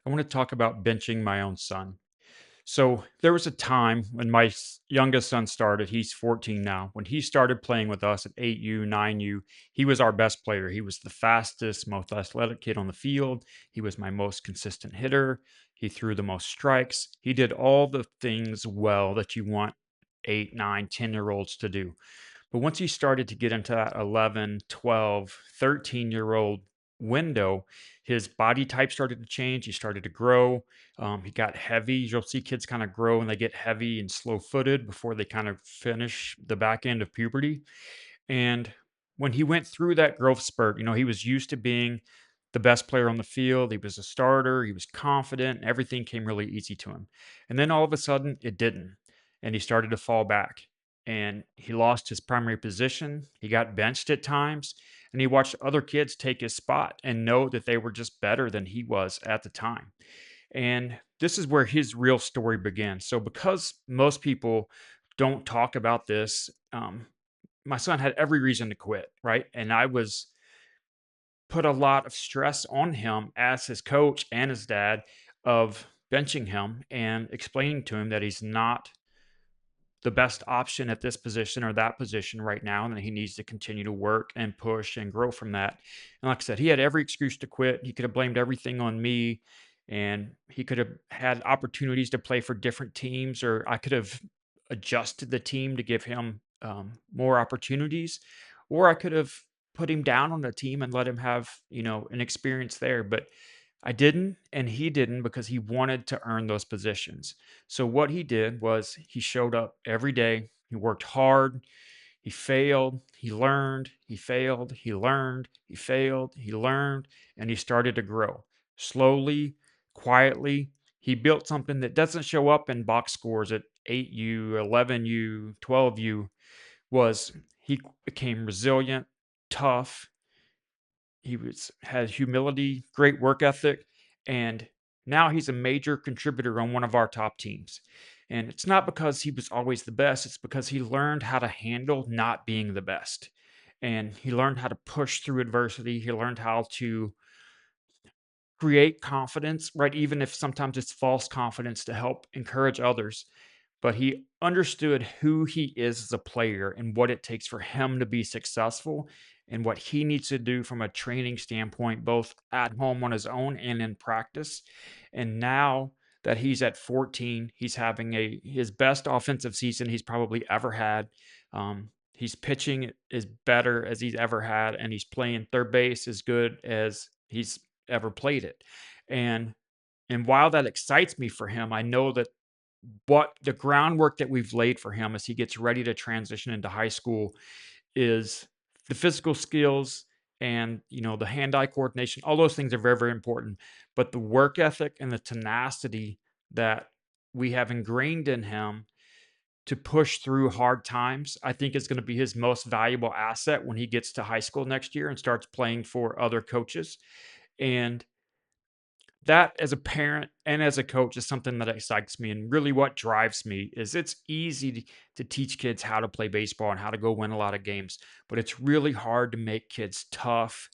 I want to talk about benching my own son. So there was a time when my youngest son started. He's 14 now. When he started playing with us at 8U, 9U, he was our best player. He was the fastest, most athletic kid on the field. He was my most consistent hitter. He threw the most strikes. He did all the things well that you want 8, 9, 10-year-olds to do. But once he started to get into that 11, 12, 13-year-old window, his body type started to change. He started to grow. He got heavy. You'll see kids kind of grow and they get heavy and slow footed before they kind of finish the back end of puberty. And when he went through that growth spurt, he was used to being the best player on the field. He was a starter. He was confident. Everything came really easy to him. And then all of a sudden, it didn't. And he started to fall back. And he lost his primary position. He got benched at times. And he watched other kids take his spot and know that they were just better than he was at the time. And this is where his real story began. So, because most people don't talk about this, my son had every reason to quit, right? And I was put a lot of stress on him as his coach and his dad of benching him and explaining to him that he's not the best option at this position or that position right now, and that he needs to continue to work and push and grow from that. And like I said, he had every excuse to quit. He could have blamed everything on me, and he could have had opportunities to play for different teams, or I could have adjusted the team to give him more opportunities, or I could have put him down on the team and let him have an experience there. But I didn't, and he didn't because he wanted to earn those positions. So what he did was he showed up every day. He worked hard. He failed. He learned. He failed. He learned. He failed. He learned, and he started to grow slowly, quietly. He built something that doesn't show up in box scores at 8U, 11U, 12U. Was he became resilient, tough, had humility, great work ethic, and now he's a major contributor on one of our top teams. And it's not because he was always the best, it's because he learned how to handle not being the best. And he learned how to push through adversity. He learned how to create confidence, right? Even if sometimes it's false confidence to help encourage others. But he understood who he is as a player and what it takes for him to be successful and what he needs to do from a training standpoint, both at home on his own and in practice. And now that he's at 14, he's having his best offensive season he's probably ever had. He's pitching as better as he's ever had, and he's playing third base as good as he's ever played it. And while that excites me for him, I know that what the groundwork that we've laid for him as he gets ready to transition into high school is the physical skills and the hand-eye coordination. All those things are very, very important, but the work ethic and the tenacity that we have ingrained in him to push through hard times, I think is going to be his most valuable asset when he gets to high school next year and starts playing for other coaches. And that, as a parent and as a coach, is something that excites me, and really what drives me is it's easy to teach kids how to play baseball and how to go win a lot of games, but it's really hard to make kids tough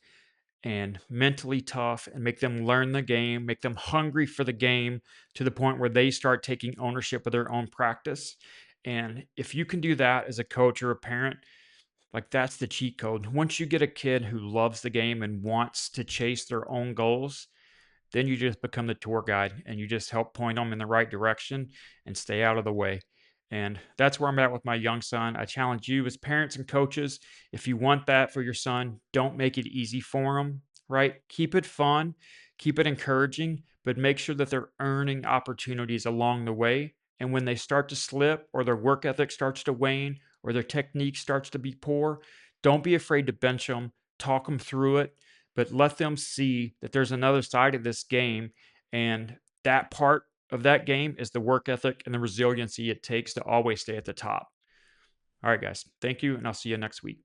and mentally tough and make them learn the game, make them hungry for the game to the point where they start taking ownership of their own practice. And if you can do that as a coach or a parent, like, that's the cheat code. Once you get a kid who loves the game and wants to chase their own goals, then you just become the tour guide and you just help point them in the right direction and stay out of the way. And that's where I'm at with my young son. I challenge you as parents and coaches, if you want that for your son, don't make it easy for him, right? Keep it fun, keep it encouraging, but make sure that they're earning opportunities along the way. And when they start to slip or their work ethic starts to wane or their technique starts to be poor, don't be afraid to bench them, talk them through it, but let them see that there's another side of this game. And that part of that game is the work ethic and the resiliency it takes to always stay at the top. All right, guys. Thank you. And I'll see you next week.